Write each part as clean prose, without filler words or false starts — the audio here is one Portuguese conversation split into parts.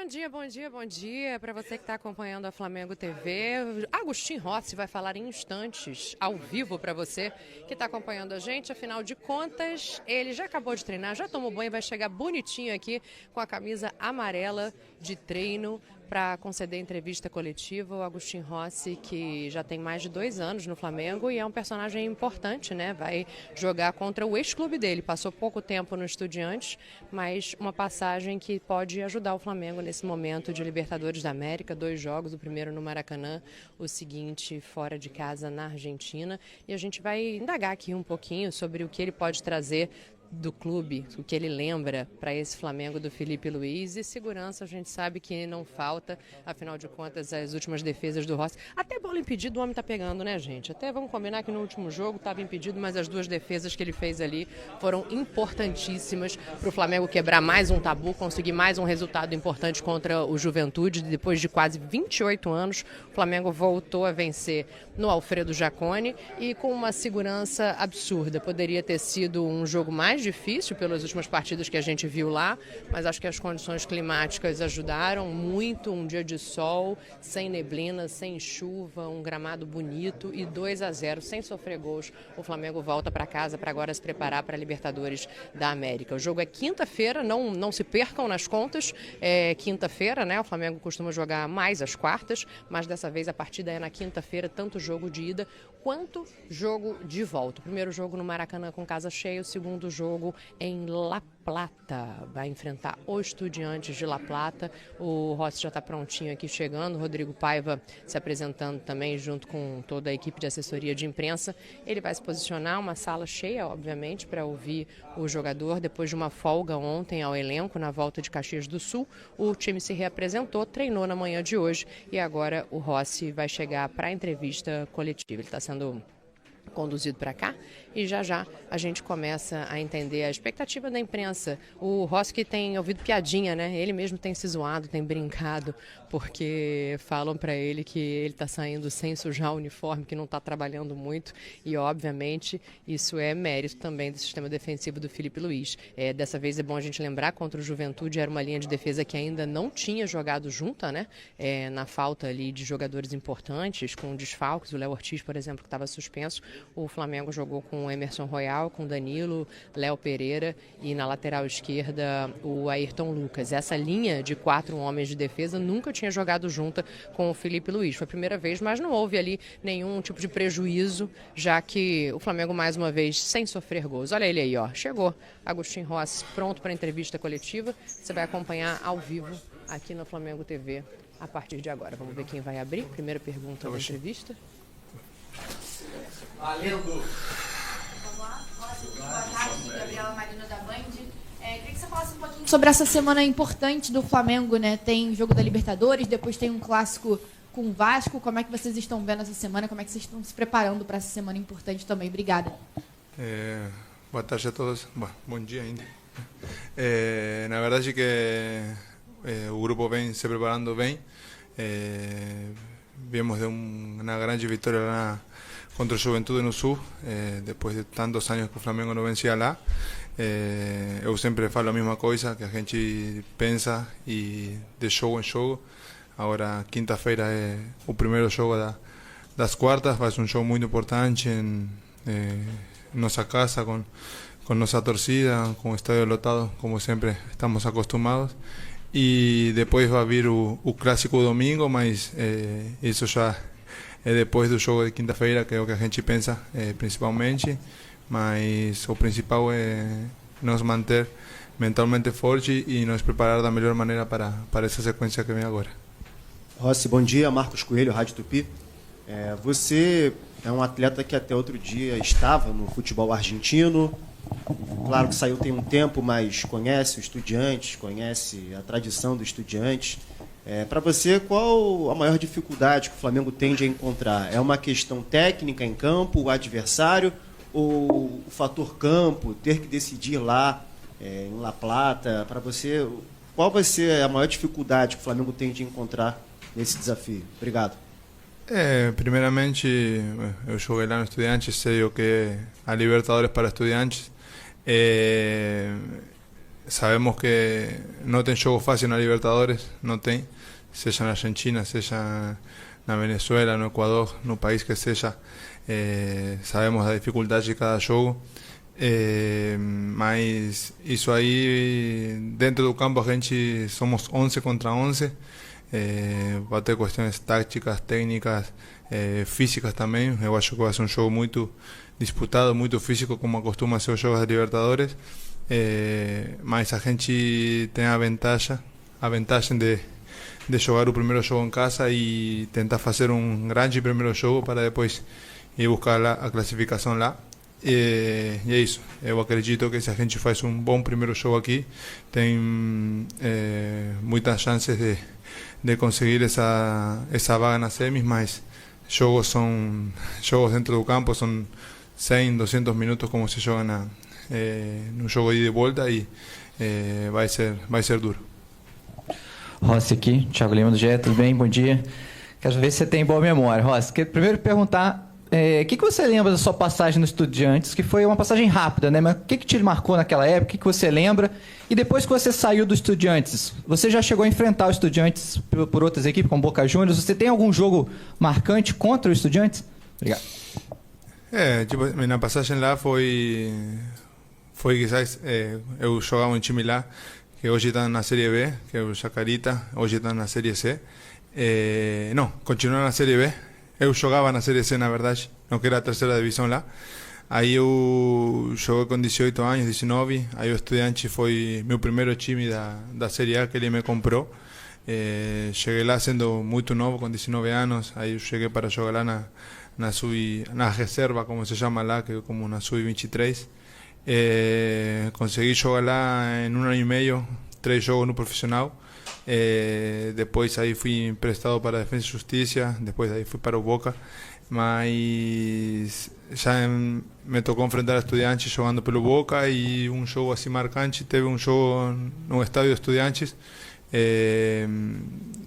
Bom dia, bom dia para você que está acompanhando a Flamengo TV. Agostinho Rossi vai falar em instantes, ao vivo para você que está acompanhando a gente. Afinal de contas, ele já acabou de treinar, já tomou banho e vai chegar bonitinho aqui com a camisa amarela de treino para conceder entrevista coletiva. O Agostinho Rossi, que já tem mais de 2 anos no Flamengo e é um personagem importante, né? Vai jogar contra o ex-clube dele. Passou pouco tempo no Estudiantes, mas uma passagem que pode ajudar o Flamengo nesse momento de Libertadores da América. 2 jogos, o primeiro no Maracanã, o seguinte fora de casa na Argentina. E a gente vai indagar aqui um pouquinho sobre o que ele pode trazer do clube, o que ele lembra para esse Flamengo do Felipe Luiz. E segurança a gente sabe que não falta, afinal de contas as últimas defesas do Rossi, até bola impedida o homem tá pegando, né, gente? Até vamos combinar que no último jogo estava impedido, mas as 2 defesas que ele fez ali foram importantíssimas para o Flamengo quebrar mais um tabu, conseguir mais um resultado importante contra o Juventude. Depois de quase 28 anos, o Flamengo voltou a vencer no Alfredo Jaconi e com uma segurança absurda. Poderia ter sido um jogo mais difícil pelas últimas partidas que a gente viu lá, mas acho que as condições climáticas ajudaram muito. Um dia de sol, sem neblina, sem chuva, um gramado bonito e 2-0, sem sofrer gols. O Flamengo volta para casa para agora se preparar para a Libertadores da América. O jogo é quinta-feira, não se percam nas contas, é quinta-feira, né? O Flamengo costuma jogar mais às quartas, mas dessa vez a partida é na quinta-feira, tanto jogo de ida quanto jogo de volta. O primeiro jogo no Maracanã com casa cheia, o segundo jogo em La Plata, vai enfrentar o Estudiantes de La Plata. O Rossi já está prontinho aqui chegando, o Rodrigo Paiva se apresentando também junto com toda a equipe de assessoria de imprensa. Ele vai se posicionar, uma sala cheia, obviamente, para ouvir o jogador. Depois de uma folga ontem ao elenco na volta de Caxias do Sul, o time se reapresentou, treinou na manhã de hoje e agora o Rossi vai chegar para a entrevista coletiva. Ele está sendo conduzido para cá e já a gente começa a entender a expectativa da imprensa. O Rossi que tem ouvido piadinha, né? Ele mesmo tem se zoado, tem brincado, porque falam para ele que ele está saindo sem sujar o uniforme, que não está trabalhando muito e, obviamente, isso é mérito também do sistema defensivo do Felipe Luiz. Dessa vez é bom a gente lembrar, contra o Juventude era uma linha de defesa que ainda não tinha jogado junta, né? Na falta ali de jogadores importantes, com desfalques, o Léo Ortiz, por exemplo, que estava suspenso. O Flamengo jogou com o Emerson Royal, com Danilo, Léo Pereira e na lateral esquerda o Ayrton Lucas. Essa linha de 4 homens de defesa nunca tinha jogado junta com o Felipe Luiz. Foi a primeira vez, mas não houve ali nenhum tipo de prejuízo, já que o Flamengo mais uma vez sem sofrer gols. Olha ele aí, ó. Chegou Agostinho Rossi pronto para a entrevista coletiva. Você vai acompanhar ao vivo aqui na Flamengo TV a partir de agora. Vamos ver quem vai abrir. Primeira pergunta da entrevista. Valendo! Boa tarde, Gabriela Marino da Band. Queria que você falasse um pouquinho sobre essa semana importante do Flamengo, né? Tem jogo da Libertadores, depois tem um clássico com o Vasco. Como é que vocês estão vendo essa semana? Como é que vocês estão se preparando para essa semana importante também? Obrigada. Boa tarde a todos. Bom dia ainda. Na verdade que o grupo vem se preparando bem. Viemos de uma grande vitória lá contra o Juventude no Sul, depois de tantos anos que o Flamengo não vencia lá. Eu sempre falo a mesma coisa, que a gente pensa e de jogo em jogo. Agora, quinta-feira é o primeiro jogo das quartas, vai ser um jogo muito importante em nossa casa, com nossa torcida, com o estádio lotado, como sempre estamos acostumados. E depois vai vir o clássico domingo, mas isso já depois do jogo de quinta-feira, que é o que a gente pensa principalmente, mas o principal é nos manter mentalmente forte e nos preparar da melhor maneira para essa sequência que vem agora. Rossi, bom dia. Marcos Coelho, Rádio Tupi. Você é um atleta que até outro dia estava no futebol argentino. Claro que saiu tem um tempo, mas conhece o Estudiantes, conhece a tradição do Estudiantes. Para você, qual a maior dificuldade que o Flamengo tende a encontrar? É uma questão técnica em campo, o adversário, ou o fator campo, ter que decidir lá em La Plata? Para você, qual vai ser a maior dificuldade que o Flamengo tende a encontrar nesse desafio? Obrigado. Primeiramente, eu joguei lá no Estudiantes, sei o que é a Libertadores para Estudiantes. sabemos que no tem jogo fácil na Libertadores, no tem, seja na Argentina, seja na Venezuela, no Equador, no país que seja, sabemos da dificuldade de cada jogo, mas isso aí, dentro do campo a gente somos 11 contra 11, vai ter questões táticas, técnicas, físicas também. Eu acho que vai ser um jogo muito disputado, muito físico, como costuma ser os jogos da Libertadores, mas a gente tem a vantagem de jogar o primeiro jogo em casa e tentar fazer um grande primeiro jogo para depois ir buscar a classificação lá. E é isso. Eu acredito que se a gente faz um bom primeiro jogo aqui, tem muitas chances de conseguir essa vaga na semis, mas jogos dentro do campo, são 100, 200 minutos como se joga no jogo de ida e volta, e vai ser duro. Rossi aqui, Thiago Lima do GE, tudo bem? Bom dia. Quero ver se você tem boa memória. Rossi, quero primeiro perguntar, o que você lembra da sua passagem no Estudiantes, que foi uma passagem rápida, né? Mas o que te marcou naquela época, o que você lembra? E depois que você saiu do Estudiantes, você já chegou a enfrentar o Estudiantes por outras equipes, como Boca Juniors, você tem algum jogo marcante contra o Estudiantes? Obrigado. Minha passagem lá foi quizás, eu jogava um time lá, que hoje está na Série B, que é o Chacarita, hoje está na Série C. Não, continua na Série B. Eu jogava na Série C, na verdade, não que era a terceira divisão lá. Aí eu joguei com 18 anos, 19. Aí o Estudiantes foi meu primeiro time da Série A que ele me comprou. Cheguei lá sendo muito novo, com 19 anos. Aí eu cheguei para jogar lá na reserva, como se chama lá, que é como na sub-23. Consegui jogar lá em 1 ano e meio, 3 jogos no profissional. Depois aí fui emprestado para a Defensa e Justiça, depois aí fui para o Boca, mas já me tocou enfrentar a Estudiantes jogando pelo Boca, e um jogo assim marcante, teve um jogo no estádio de Estudiantes,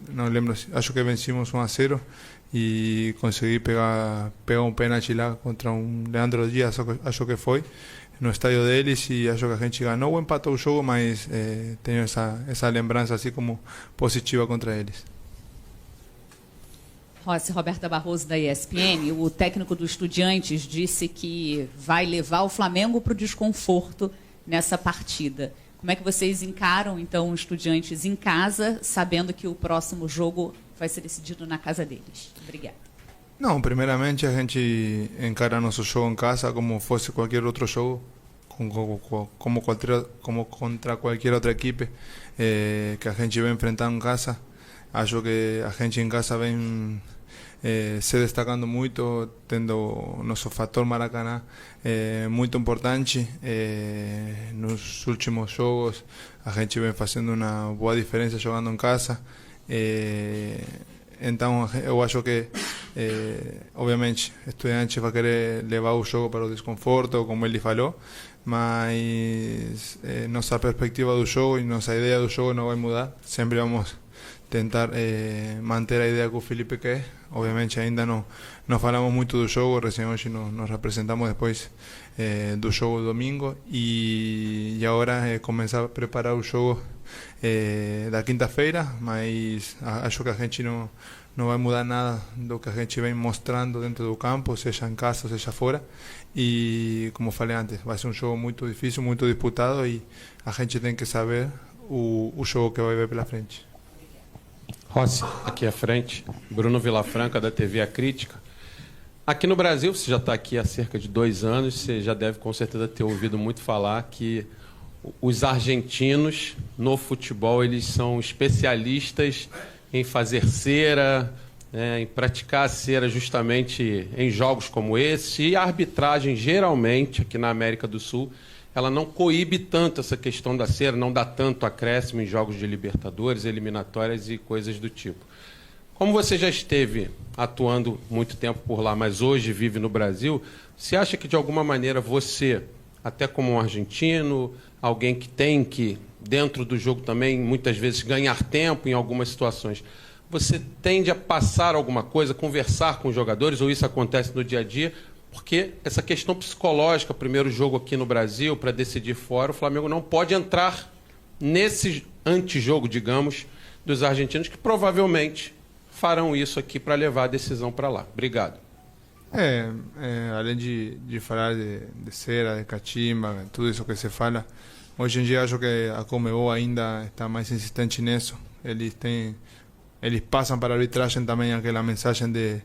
não lembro, acho que vencimos 1-0 e consegui pegar um pênalti lá contra um Leandro Dias, acho que foi, no estádio deles, e acho que a gente ganhou ou empatou o jogo, mas tenho essa lembrança assim como positiva contra eles. Rossi, Roberta Barroso, da ESPN, o técnico do Estudiantes disse que vai levar o Flamengo para o desconforto nessa partida. Como é que vocês encaram, então, o Estudiantes em casa, sabendo que o próximo jogo vai ser decidido na casa deles? Obrigada. Não, primeiramente a gente encara nosso jogo em casa como fosse qualquer outro jogo, como contra qualquer outra equipe que a gente vem enfrentar em casa. Acho que a gente em casa vem se destacando muito, tendo nosso fator Maracanã muito importante. Nos últimos jogos a gente vem fazendo uma boa diferença jogando em casa. Então eu acho que obviamente Estudiantes vai querer levar o jogo para o desconforto, como ele falou, mas nossa perspectiva do jogo e nossa ideia do jogo não vai mudar. Sempre vamos tentar manter a ideia que o Felipe quer. Obviamente ainda não falamos muito do jogo, recém hoje nos representamos depois do jogo domingo, e agora começar a preparar o jogo da quinta-feira, mas acho que a gente não vai mudar nada do que a gente vem mostrando dentro do campo, seja em casa, seja fora, e como falei antes, vai ser um jogo muito difícil, muito disputado, e a gente tem que saber o jogo que vai ver pela frente. Rossi, aqui à frente, Bruno Vilafranca, da TV A Crítica. Aqui no Brasil, você já está aqui há cerca de 2 anos, você já deve com certeza ter ouvido muito falar que os argentinos no futebol, eles são especialistas em fazer cera, em praticar a cera justamente em jogos como esse, e a arbitragem geralmente aqui na América do Sul, ela não coíbe tanto essa questão da cera, não dá tanto acréscimo em jogos de Libertadores, eliminatórias e coisas do tipo. Como você já esteve atuando muito tempo por lá, mas hoje vive no Brasil, você acha que de alguma maneira você, até como um argentino, alguém que tem que, dentro do jogo também, muitas vezes ganhar tempo em algumas situações, você tende a passar alguma coisa, conversar com os jogadores, ou isso acontece no dia a dia? Porque essa questão psicológica, primeiro jogo aqui no Brasil, para decidir fora, o Flamengo não pode entrar nesse antijogo, digamos, dos argentinos, que provavelmente farão isso aqui para levar a decisão para lá. Obrigado. Além de falar de cera, de cachimba, tudo isso que se fala, hoje em dia acho que a Conmebol ainda está mais insistente nisso. Eles passam para a arbitragem também aquela mensagem de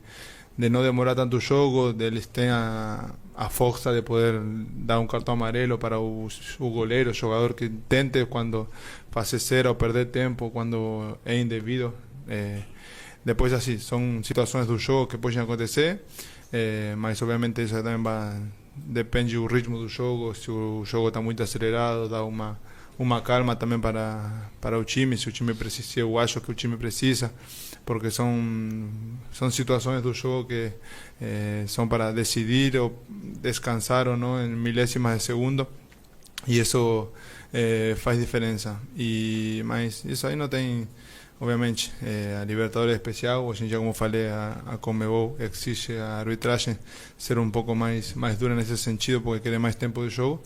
não demorar tanto o jogo, eles têm a força de poder dar um cartão amarelo para o goleiro, o jogador que tente quando fazer cera ou perder tempo, quando é indevido. Depois, assim, são situações do jogo que podem acontecer, mas obviamente isso também depende do ritmo do jogo. Se o jogo está muito acelerado, dá uma calma também para o time, se o time precisa, eu acho que o time precisa, porque são situações do jogo que são para decidir ou descansar ou não em milésimas de segundo, e isso faz diferença. Mas isso aí não tem, obviamente, a Libertadores é especial. Hoje em dia, como falei, a Conmebol exige a arbitragem ser um pouco mais dura nesse sentido, porque quer mais tempo de jogo,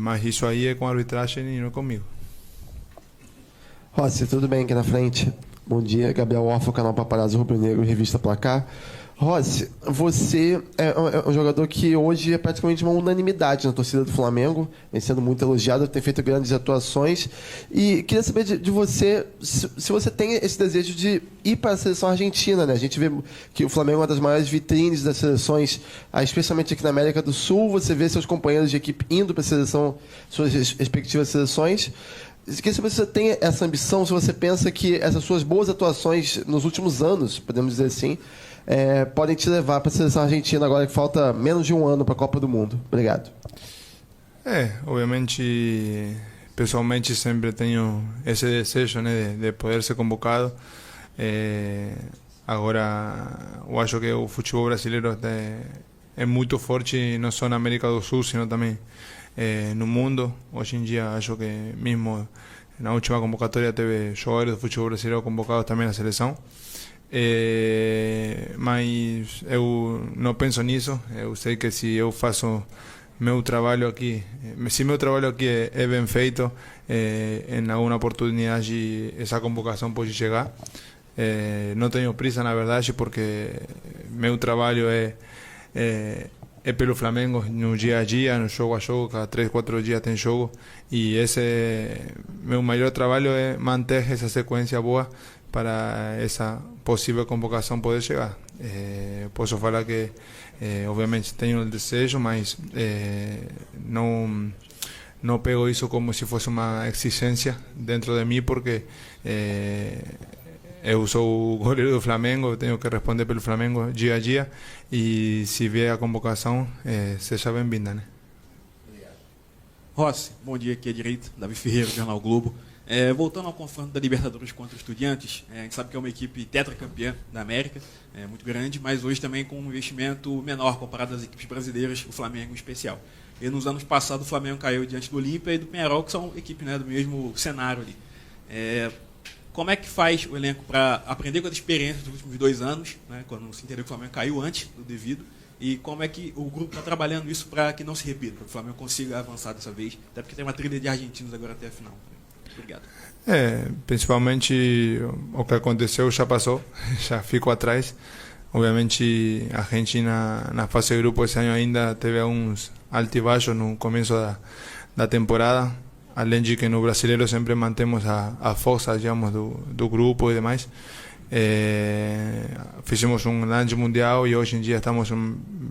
mas isso aí é com a arbitragem e não comigo. Rossi, tudo bem aqui na frente? Bom dia, Gabriel Orfa, canal Paparazzo Rubro Negro, revista Placar. Rossi, você é um jogador que hoje é praticamente uma unanimidade na torcida do Flamengo, vem sendo muito elogiado, tem feito grandes atuações. E queria saber de você se você tem esse desejo de ir para a seleção argentina, né? A gente vê que o Flamengo é uma das maiores vitrines das seleções, especialmente aqui na América do Sul. Você vê seus companheiros de equipe indo para a seleção, suas respectivas seleções. Queria saber se você tem essa ambição, se você pensa que essas suas boas atuações nos últimos anos, podemos dizer assim, podem te levar para a seleção argentina agora que falta menos de um ano para a Copa do Mundo. Obrigado. Obviamente, pessoalmente sempre tenho esse desejo, né, de poder ser convocado. Agora, eu acho que o futebol brasileiro é muito forte, não só na América do Sul, sino também no mundo. Hoje em dia, acho que mesmo na última convocatória teve jogadores do futebol brasileiro convocados também na seleção. Mas eu não penso nisso. Eu sei que se eu faço meu trabalho aqui, se meu trabalho aqui é bem feito, em alguma oportunidade essa convocação pode chegar. Não tenho prisa, na verdade, porque meu trabalho é pelo Flamengo no dia a dia, no jogo a jogo, cada 3, 4 dias tem jogo, e meu maior trabalho é manter essa sequência boa para essa possível convocação poder chegar. Posso falar que, obviamente, tenho o desejo, mas não pego isso como se fosse uma exigência dentro de mim, porque eu sou o goleiro do Flamengo, eu tenho que responder pelo Flamengo dia a dia, e se vier a convocação, seja bem-vinda, né? Rossi, bom dia, aqui à direita, Davi Ferreira, Jornal o Globo. Voltando ao confronto da Libertadores contra o Estudiantes, a gente sabe que é uma equipe tetracampeã da América, muito grande, mas hoje também com um investimento menor comparado às equipes brasileiras, o Flamengo em especial. E nos anos passados o Flamengo caiu diante do Olímpia e do Peñarol, que são equipes, né, do mesmo cenário ali. Como é que faz o elenco para aprender com as experiências dos últimos 2 anos, né, quando se entendeu que o Flamengo caiu antes do devido, e como é que o grupo está trabalhando isso para que não se repita, para que o Flamengo consiga avançar dessa vez, até porque tem uma trilha de argentinos agora até a final. Obrigado. Principalmente o que aconteceu já passou, já ficou atrás. Obviamente a Argentina na fase de grupo esse ano ainda teve alguns altos e baixos no começo da temporada, além de que no brasileiro sempre mantemos a força, digamos, do grupo e demais. Fizemos um grande mundial e hoje em dia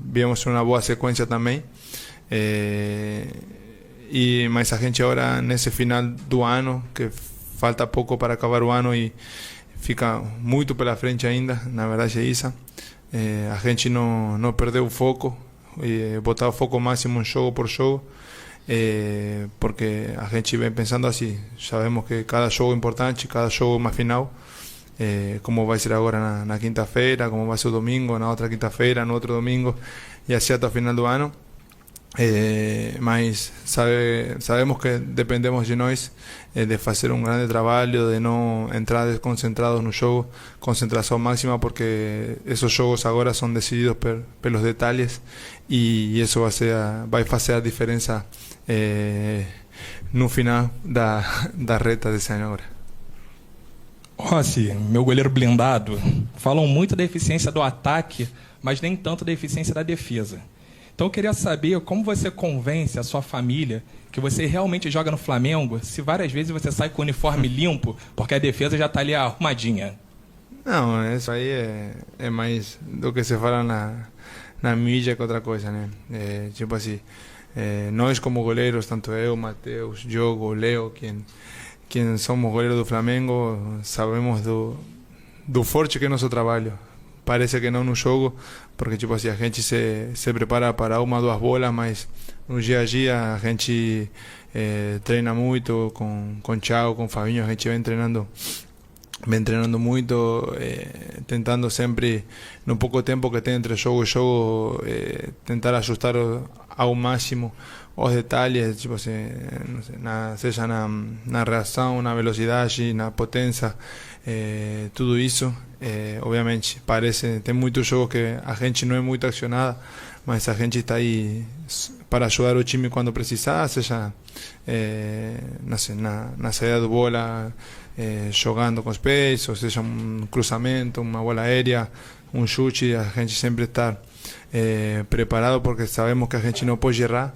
viemos uma boa sequência também. Mas a gente agora, nesse final do ano, que falta pouco para acabar o ano e fica muito pela frente ainda, na verdade é isso. A gente não perdeu o foco, botar o foco máximo jogo por jogo, porque a gente vem pensando assim, sabemos que cada jogo é importante, cada jogo é uma final, como vai ser agora na quinta-feira, como vai ser o domingo, na outra quinta-feira, no outro domingo, e assim até o final do ano. Mas sabemos que dependemos de nós, de fazer um grande trabalho, de não entrar desconcentrados no jogo, concentração máxima, porque esses jogos agora são decididos pelos detalhes, e isso vai fazer a diferença no final da reta desse ano agora. Rossi, meu goleiro blindado, falam muito da eficiência do ataque, mas nem tanto da eficiência da defesa. Então eu queria saber como você convence a sua família que você realmente joga no Flamengo se várias vezes você sai com o uniforme limpo porque a defesa já está ali arrumadinha. Não, isso aí é mais do que se fala na mídia que outra coisa, né? Tipo assim, nós como goleiros, tanto eu, Matheus, Diogo, Leo, quem somos goleiros do Flamengo, sabemos do forte que é nosso trabalho. Parece que não no jogo, porque tipo assim, a gente se prepara para uma, duas bolas, mas no dia a dia a gente treina muito com Thiago, com Fabinho, a gente vem treinando muito, tentando sempre, no pouco tempo que tem entre jogo e jogo, tentar ajustar ao máximo os detalhes, tipo assim, não sei, seja na reação, na velocidade, na potência, tudo isso. Obviamente, tem muitos jogos que a gente não é muito acionada, mas a gente está aí para ajudar o time quando precisar, seja na saída de bola, jogando com os pés, ou seja cruzamento, uma bola aérea, chute, a gente sempre está preparado, porque sabemos que a gente não pode errar,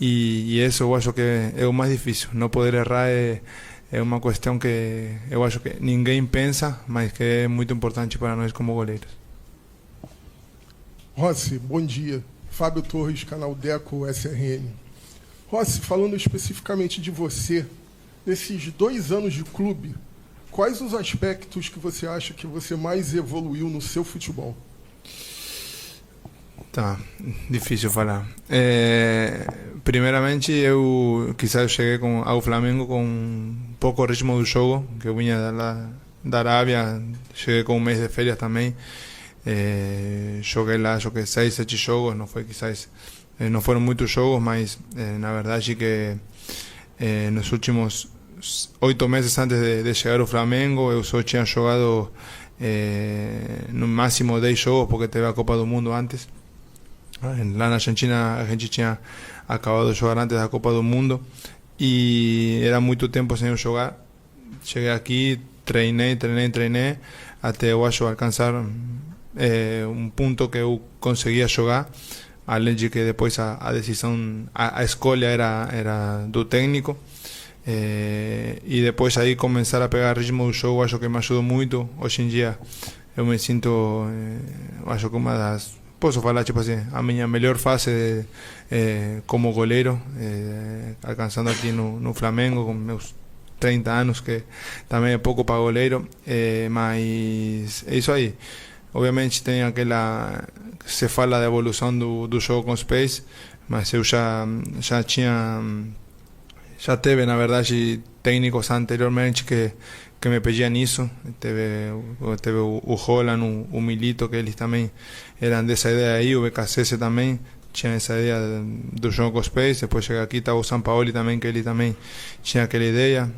e isso eu acho que é o mais difícil. Não poder errar é uma questão que eu acho que ninguém pensa, mas que é muito importante para nós como goleiros. Rossi, bom dia. Fábio Torres, canal Deco SRN. Rossi, falando especificamente de você, nesses 2 anos de clube, quais os aspectos que você acha que você mais evoluiu no seu futebol? Tá, difícil falar. Primeiramente, eu cheguei ao Flamengo com pouco ritmo do jogo, que eu vinha da Arábia, cheguei com um mês de férias também. Joguei 6, 7 jogos, não foram muitos jogos, mas na verdade que nos últimos 8 meses antes de chegar ao Flamengo, eu só tinha jogado no máximo 10 jogos, porque teve a Copa do Mundo antes. Lá na Argentina a gente tinha acabado de jogar antes da Copa do Mundo e era muito tempo sem eu jogar. Cheguei aqui, treinei até eu acho alcançar um ponto que eu conseguia jogar, além de que depois a decisão, a escolha era do técnico, e depois aí começar a pegar ritmo do jogo, acho que me ajudou muito. Hoje em dia eu me sinto, acho que uma das, posso falar tipo assim, a minha melhor fase como goleiro, alcançando aqui no Flamengo com meus 30 anos, que também é pouco para goleiro, mas é isso aí. Obviamente tem aquela, se fala da evolução do jogo com os pés, mas eu já teve, na verdade, técnicos anteriormente que me pediam isso. Teve o Holland, o Milito, que eles também eram dessa ideia aí, o BKSS também tinha essa ideia do jogo com os pés. Depois chega aqui, estava o Sampaoli também, que ele também tinha aquela ideia.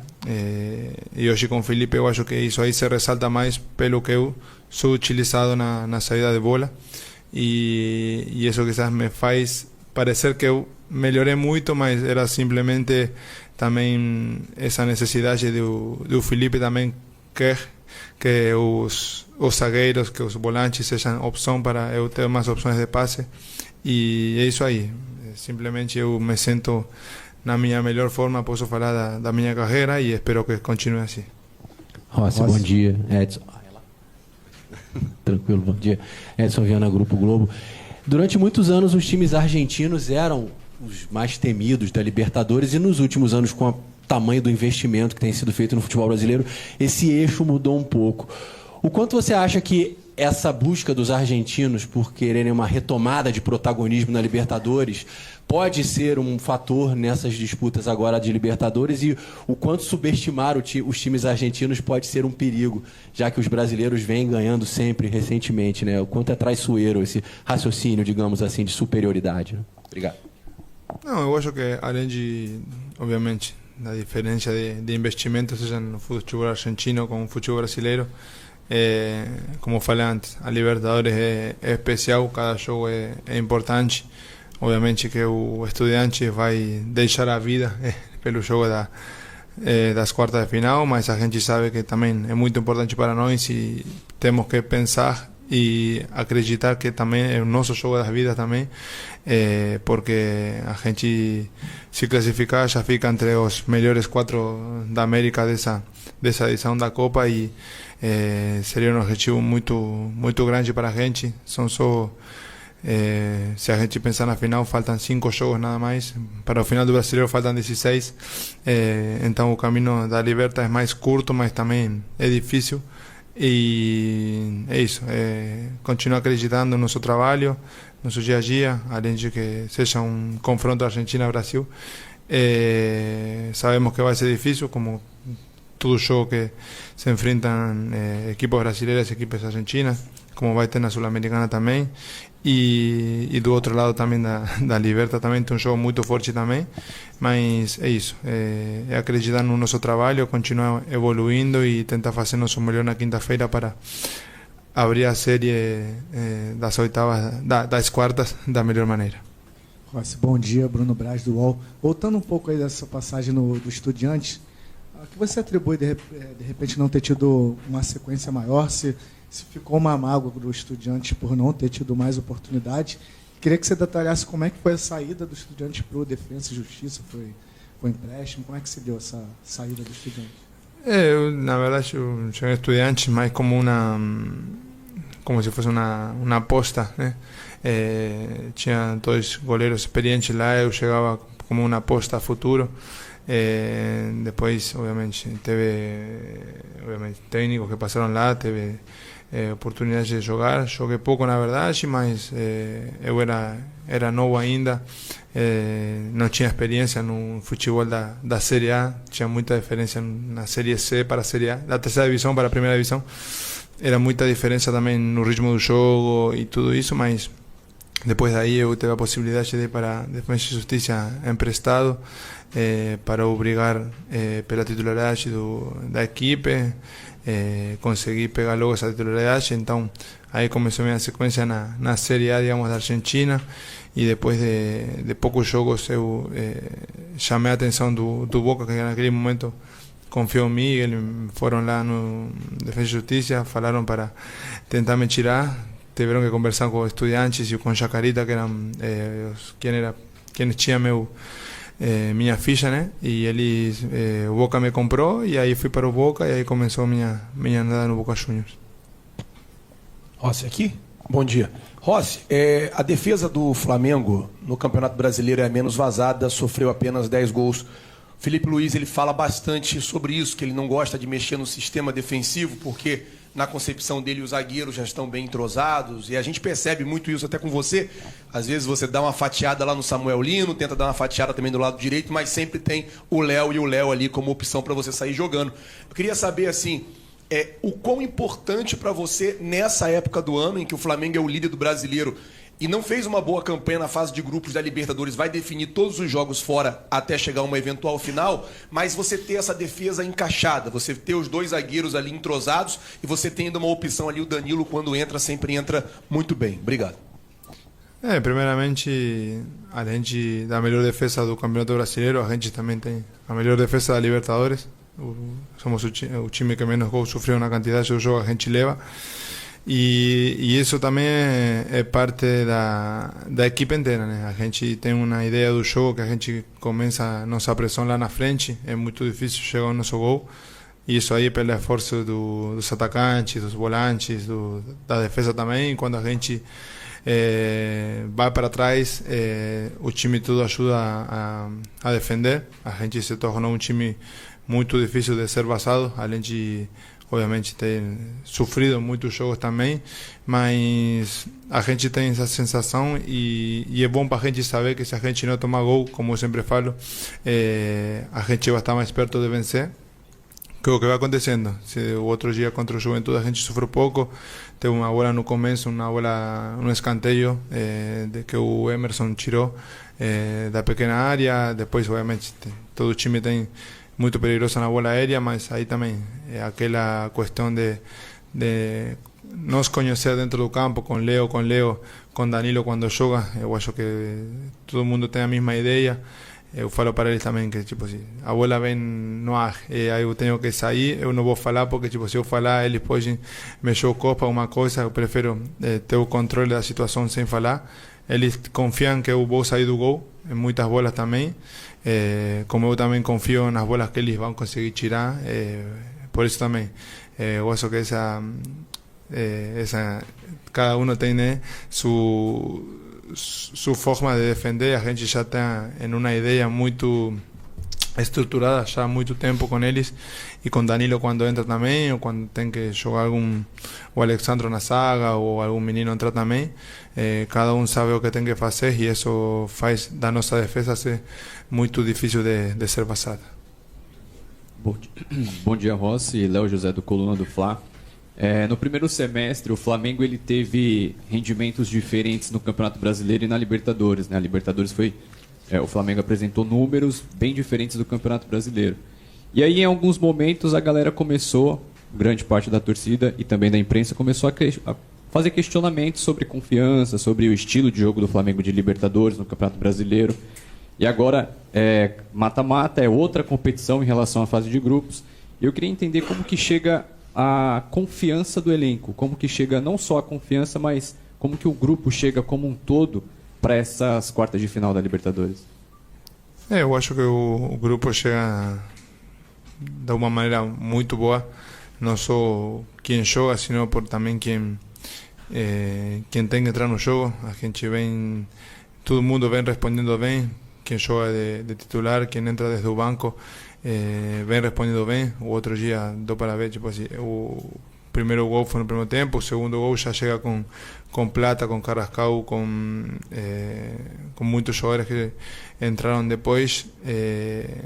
E hoje com o Felipe eu acho que isso aí se ressalta mais pelo que eu sou utilizado na saída de bola, e isso quizás me faz parecer que eu melhorei muito, mas era simplesmente também essa necessidade do Felipe também quer que os zagueiros, que os volantes sejam opção para eu ter mais opções de passe, e é isso aí. Simplesmente eu me sinto na minha melhor forma, posso falar da minha carreira, e espero que continue assim. Rossi, bom dia. Edson. Tranquilo, bom dia. Edson Viana, Grupo Globo. Durante muitos anos, os times argentinos eram os mais temidos da Libertadores, e nos últimos anos, com o tamanho do investimento que tem sido feito no futebol brasileiro, esse eixo mudou um pouco. O quanto você acha que essa busca dos argentinos por quererem uma retomada de protagonismo na Libertadores pode ser um fator nessas disputas agora de Libertadores, e o quanto subestimar os times argentinos pode ser um perigo, já que os brasileiros vêm ganhando sempre recentemente, né? O quanto é traiçoeiro esse raciocínio, digamos assim, de superioridade, né? Obrigado. Não, eu acho que além de, obviamente, da diferença de investimento, seja no futebol argentino com o futebol brasileiro, como falei antes, a Libertadores é especial, cada jogo é importante. obviamente que o Estudiantes vai deixar a vida pelo jogo das quartas de final, mas a gente sabe que também é muito importante para nós e temos que pensar e acreditar que também é o nosso jogo das vidas também, porque a gente, se classificar, já fica entre os melhores 4 da América dessa edição da Copa e seria um objetivo muito grande para a gente. São só, se a gente pensar na final, faltam 5 jogos nada mais. Para o final do Brasileiro faltam 16. Então o caminho da Liberta é mais curto, mas também é difícil. E é isso, continuar acreditando no nosso trabalho, no nosso dia a dia, além de que seja um confronto Argentina-Brasil. Sabemos que vai ser difícil, como todo jogo que se enfrentam equipes brasileiras e equipes argentinas, como vai ter na Sul-Americana também. E do outro lado também da Liberta também tem um jogo muito forte também, mas é isso, é acreditar no nosso trabalho, continuar evoluindo e tentar fazer nosso melhor na quinta-feira para abrir a série das oitavas, das quartas da melhor maneira. Rossi, bom dia, Bruno Braz do UOL. Voltando um pouco aí dessa passagem do Estudiantes, a que você atribui de repente não ter tido uma sequência maior, se ficou uma mágoa do Estudiantes por não ter tido mais oportunidade? Queria que você detalhasse como é que foi a saída do Estudiantes para o Defensa e Justiça, foi empréstimo, como é que se deu essa saída do Estudiantes? Na verdade, eu cheguei a Estudiantes mais como se fosse uma aposta, né? Tinha 2 goleiros experientes lá, eu chegava como uma aposta a futuro. Depois, obviamente, teve técnicos que passaram lá, teve oportunidade de jogar. Joguei pouco, na verdade, mas eu era novo ainda, não tinha experiência no futebol da Série A, tinha muita diferença na Série C para a Série A, da terceira divisão para a primeira divisão. Era muita diferença também no ritmo do jogo e tudo isso, mas depois daí eu tive a possibilidade de ir para a Defensa e Justiça emprestado, para obrigar pela titularidade da equipe, consegui pegar logo essa titularidade. Então aí começou minha sequência na Série A, digamos, da Argentina, e depois de poucos jogos eu chamei a atenção do Boca, que naquele momento confiou em mim. Eles foram lá no Defensa e Justiça, falaram para tentar me tirar, tiveram que conversar com Estudiantes e com Chacarita, que eram quem tinha minha ficha, né? E eles, o Boca me comprou, e aí fui para o Boca, e aí começou minha andada no Boca Juniors. Rossi aqui? Bom dia. Rossi, a defesa do Flamengo no Campeonato Brasileiro é a menos vazada, sofreu apenas 10 gols. Felipe Luiz, ele fala bastante sobre isso, que ele não gosta de mexer no sistema defensivo, porque na concepção dele os zagueiros já estão bem entrosados, e a gente percebe muito isso até com você. Às vezes você dá uma fatiada lá no Samuel Lino, tenta dar uma fatiada também do lado direito, mas sempre tem o Léo ali como opção para você sair jogando. Eu queria saber, assim, o quão importante para você nessa época do ano, em que o Flamengo é o líder do Brasileiro e não fez uma boa campanha na fase de grupos da Libertadores, vai definir todos os jogos fora até chegar a uma eventual final, mas você ter essa defesa encaixada, você ter os 2 zagueiros ali entrosados e você tendo uma opção ali, o Danilo, quando entra, sempre entra muito bem. Obrigado. Primeiramente, além da melhor defesa do Campeonato Brasileiro, a gente também tem a melhor defesa da Libertadores. Somos o time que menos gols sofreu na quantidade de jogos que a gente leva. E isso também é parte da equipe inteira, né? A gente tem uma ideia do jogo, que a gente começa a nossa pressão lá na frente, é muito difícil chegar ao nosso gol, e isso aí pelo esforço dos atacantes, dos volantes, da defesa também. Quando a gente vai para trás, o time todo ajuda a defender. A gente se tornou um time muito difícil de ser vazado, além de, obviamente, ter sofrido muitos jogos também, mas a gente tem essa sensação, e é bom para a gente saber que se a gente não tomar gol, como eu sempre falo, a gente vai estar mais perto de vencer, que é o que vai acontecendo. Se o outro dia contra o Juventude a gente sofreu pouco, teve uma bola no começo, um escanteio que o Emerson tirou da pequena área. Depois, obviamente, todo o time tem muito perigoso na bola aérea, mas aí também é aquela questão de nos conhecer dentro do campo, com Leo, com Danilo quando joga, eu acho que todo mundo tem a mesma ideia. Eu falo para eles também que, tipo assim, a bola vem no ar, e aí eu tenho que sair, eu não vou falar, porque, tipo, se eu falar, eles podem mexer o corpo, alguma coisa, eu prefiro ter o controle da situação sem falar. Eles confiam que eu vou sair do gol, em muitas bolas também, como eu também confio nas bolas que eles vão conseguir tirar, por isso também, eu acho que essa cada um tem, né, su forma de defender. A gente já está em uma ideia muito estruturada já há muito tempo com eles, e com Danilo quando entra também, ou quando tem que jogar o Alexandro na zaga, ou algum menino entrar também, cada um sabe o que tem que fazer, e isso faz da nossa defesa ser muito difícil de ser passada. Bom dia, Rossi. Léo José do Coluna do Fla. No primeiro semestre, o Flamengo ele teve rendimentos diferentes no Campeonato Brasileiro e na Libertadores, né? A Libertadores foi... o Flamengo apresentou números bem diferentes do Campeonato Brasileiro. E aí, em alguns momentos, a galera começou, grande parte da torcida e também da imprensa, começou a fazer questionamentos sobre confiança, sobre o estilo de jogo do Flamengo de Libertadores no Campeonato Brasileiro. E agora, mata-mata é outra competição em relação à fase de grupos. E eu queria entender como que chega a confiança do elenco, como que chega não só a confiança, mas como que o grupo chega como um todo para essas quartas de final da Libertadores. Eu acho que o grupo chega de uma maneira muito boa, não só quem joga, sino por também quem tem que entrar no jogo. A gente vem, todo mundo vem respondendo bem, quem joga de titular, quem entra desde o banco, vem respondendo bem. O outro dia deu para ver, tipo assim, o primeiro gol foi no primeiro tempo, o segundo gol já chega com Plata, com Carrascal, com muitos jogadores que entraram depois,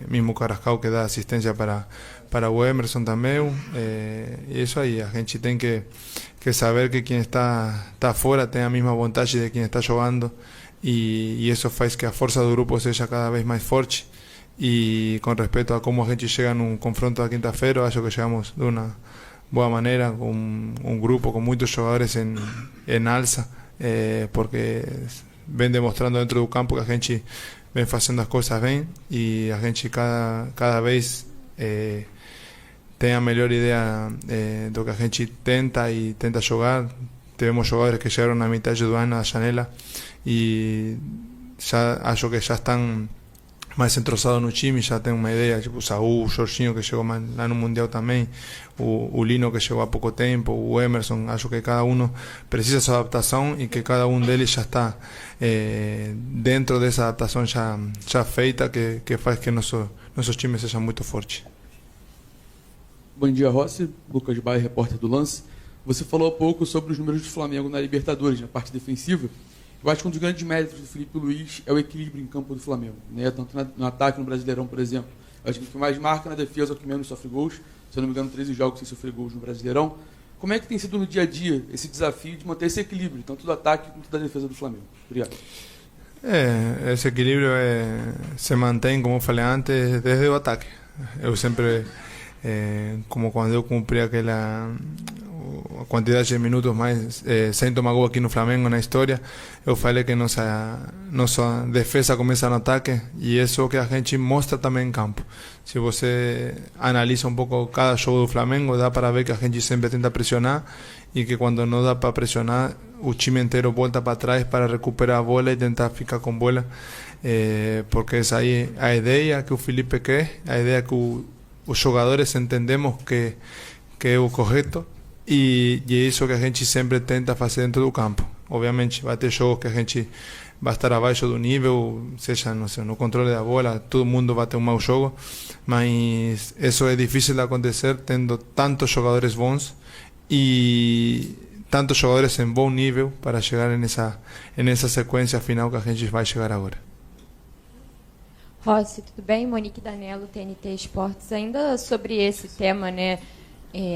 mesmo Carrascal que dá assistência para o Emerson também, e isso aí, a gente tem que saber que quem está fora tem a mesma vontade de quem está jogando, e isso faz que a força do grupo seja cada vez mais forte. E com respeito a como a gente chega num confronto da quinta-feira, acho que chegamos de uma boa maneira, com um grupo com muitos jogadores em alça, porque vem demonstrando dentro do campo que a gente vem fazendo as coisas bem, e a gente cada vez tem a melhor ideia do que a gente tenta jogar. Tivemos jogadores que chegaram na metade do ano da janela, e já acho que já estão mais entrosados no time, já tem uma ideia, tipo o Saúl, o Jorginho que chegou lá no Mundial também, o Lino que chegou há pouco tempo, o Emerson. Acho que cada um precisa de sua adaptação, e que cada um deles já está dentro dessa adaptação já feita, que faz que nossos times sejam muito fortes. Bom dia, Rossi. Lucas Baia, repórter do Lance. Você falou há pouco sobre os números do Flamengo na Libertadores, na parte defensiva. Eu acho que um dos grandes méritos do Felipe Luiz é o equilíbrio em campo do Flamengo, né? Tanto no ataque, no Brasileirão, por exemplo. Eu acho que o que mais marca na defesa é o que menos sofre gols. Se eu não me engano, 13 jogos sem sofrer gols no Brasileirão. Como é que tem sido no dia a dia esse desafio de manter esse equilíbrio, tanto do ataque quanto da defesa do Flamengo? Obrigado. Esse equilíbrio se mantém, como eu falei antes, desde o ataque. Eu sempre, como quando eu cumpri aquela quantidade de minutos mais sem tomar gol aqui no Flamengo na história, eu falei que nossa defesa começa no ataque, e isso que a gente mostra também em campo. Se você analisa um pouco cada jogo do Flamengo, dá para ver que a gente sempre tenta pressionar, e que quando não dá para pressionar, o time inteiro volta para trás para recuperar a bola e tentar ficar com bola, porque essa aí é a ideia que o Felipe quer, a ideia que os jogadores entendemos que é o correto. E é isso que a gente sempre tenta fazer dentro do campo. Obviamente vai ter jogos que a gente vai estar abaixo do nível, seja no controle da bola, todo mundo vai ter um mau jogo, mas isso é difícil de acontecer tendo tantos jogadores bons e tantos jogadores em bom nível para chegar nessa sequência final que a gente vai chegar agora. Rossi, tudo bem? Monique Danello, TNT Esportes. Ainda sobre esse tema, né,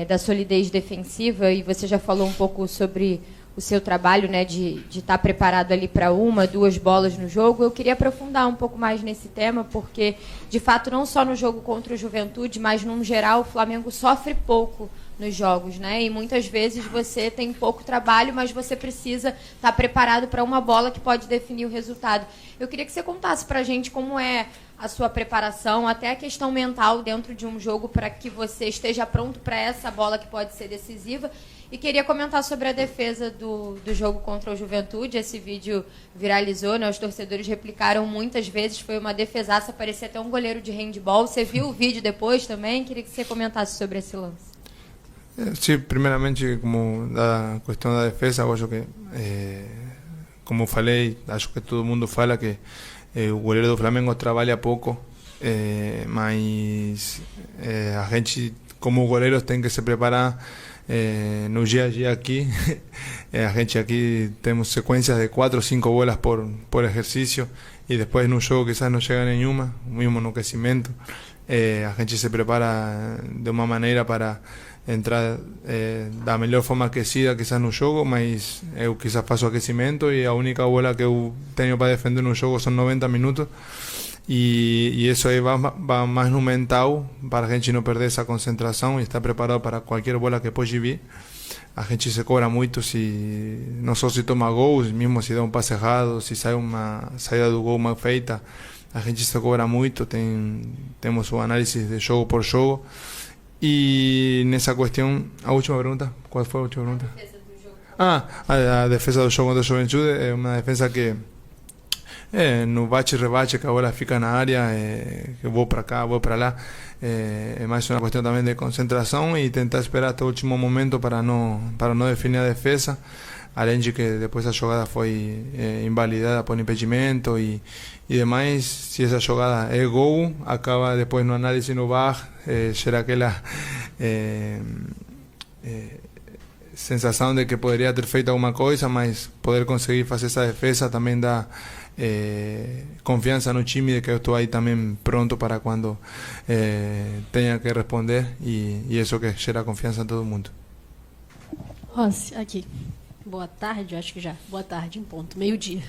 da solidez defensiva, e você já falou um pouco sobre o seu trabalho, né, de estar preparado ali para 1, 2 bolas no jogo. Eu queria aprofundar um pouco mais nesse tema, porque, de fato, não só no jogo contra o Juventude, mas, num geral, o Flamengo sofre pouco nos jogos, né? E muitas vezes você tem pouco trabalho, mas você precisa estar preparado para uma bola que pode definir o resultado. Eu queria que você contasse para a gente como é a sua preparação, até a questão mental dentro de um jogo, para que você esteja pronto para essa bola que pode ser decisiva. E queria comentar sobre a defesa do jogo contra o Juventude. Esse vídeo viralizou, né? Os torcedores replicaram muitas vezes. Foi uma defesaça, parecia até um goleiro de handball. Você viu o vídeo depois também? Queria que você comentasse sobre esse lance. Sí, primeramente, como la cuestión de la defensa, yo que, como falei, acho que todo mundo fala que o goleiro do Flamengo trabalha pouco, mas a gente, como goleiros, tem que se preparar no dia a dia aqui. A gente aqui temos sequências de 4 ou 5 bolas por exercício, e depois no jogo quizás não chega nenhuma, mesmo no aquecimento. A gente se prepara de uma maneira para entrar da melhor forma aquecida quizás no jogo, mas eu quizás faço aquecimento e a única bola que eu tenho para defender no jogo são 90 minutos, e isso aí vai mais no mental, para a gente não perder essa concentração e estar preparado para qualquer bola que pode vir. A gente se cobra muito, não só se toma gols, mesmo se dá um passe errado, se sai uma saída do gol mal feita, a gente se cobra muito, temos o análise de jogo por jogo. E nessa questão, a última pergunta, qual foi a última pergunta? A defesa do jogo contra o Juventude é uma defesa que no bate-rebate, que a bola fica na área, que vou para cá, vou para lá, é mais uma questão também de concentração e tentar esperar até o último momento para não definir a defesa, além de que depois a jogada foi invalidada por impedimento e demais. Se essa jogada é gol, acaba depois no análise no VAR, gera aquela sensação de que poderia ter feito alguma coisa, mas poder conseguir fazer essa defesa também dá confiança no time de que eu estou aí também pronto para quando tenha que responder, e isso que gera confiança em todo mundo. Rossi, aqui. Boa tarde, acho que já. Boa tarde, em ponto, meio-dia.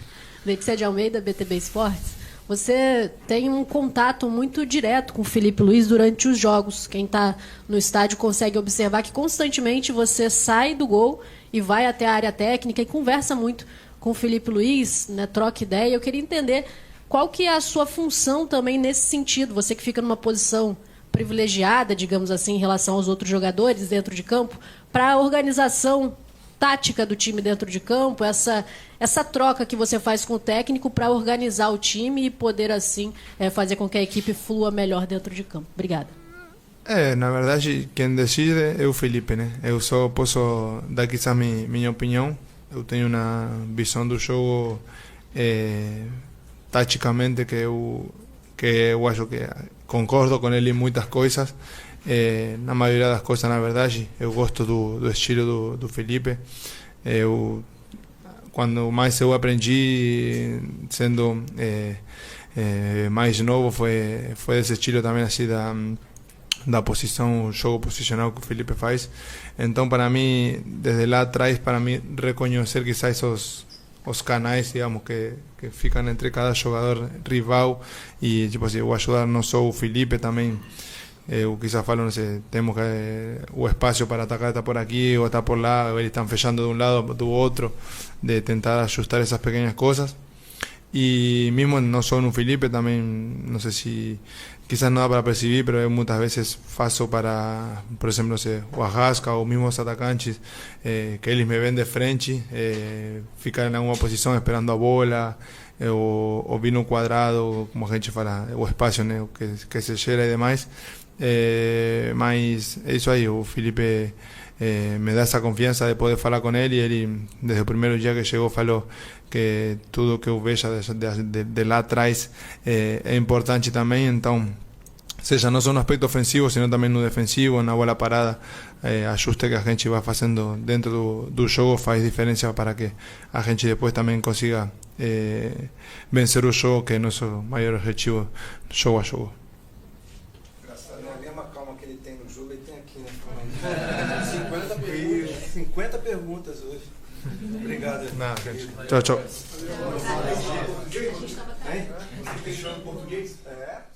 Letícia de Almeida, BTB Esportes. Você tem um contato muito direto com o Filipe Luís durante os jogos. Quem está no estádio consegue observar que constantemente você sai do gol e vai até a área técnica e conversa muito com o Filipe Luís, né, troca ideia. Eu queria entender qual que é a sua função também nesse sentido. Você que fica numa posição privilegiada, digamos assim, em relação aos outros jogadores dentro de campo, para a organização tática do time dentro de campo, essa troca que você faz com o técnico para organizar o time e poder, assim, fazer com que a equipe flua melhor dentro de campo. Obrigada. Na verdade, quem decide é o Felipe, né? Eu só posso dar quizás minha opinião. Eu tenho uma visão do jogo taticamente que eu acho que concordo com ele em muitas coisas. Na maioria das coisas, na verdade, eu gosto do estilo do Felipe. Quando mais eu aprendi sendo mais novo foi esse estilo também, assim, da posição, o jogo posicional que o Felipe faz. Então, para mim, desde lá atrás, para mim reconhecer quizás os canais, digamos, que ficam entre cada jogador rival, e tipo assim, eu ajudar não só o Felipe, também eu quizás falo, não sei, temos o espaço para atacar está por aqui ou está por lá, eles estão fechando de um lado do outro, de tentar ajustar essas pequenas coisas. E mesmo não só no Felipe, também, não sei se quizás não dá para perceber, pero eu muitas vezes faço para, por exemplo, não sei, o Arrasca ou mesmo os atacantes, que eles me veem de frente, ficar em alguma posição esperando a bola, ou vir no quadrado, como a gente fala, o espaço, né, que se gera e demais. Mas é isso aí, o Felipe me dá essa confiança de poder falar com ele, e ele desde o primeiro dia que chegou falou que tudo que eu vejo de lá atrás é importante também. Então, seja não só no aspecto ofensivo, sino também no defensivo, na bola parada, ajuste que a gente vai fazendo dentro do jogo faz diferença para que a gente depois também consiga vencer o jogo, que é nosso maior objetivo, jogo a jogo. A mesma calma que ele tem no jogo, ele tem aqui, né? 50 perguntas hoje. Obrigado. Nada, gente. Tchau, tchau. Português? É.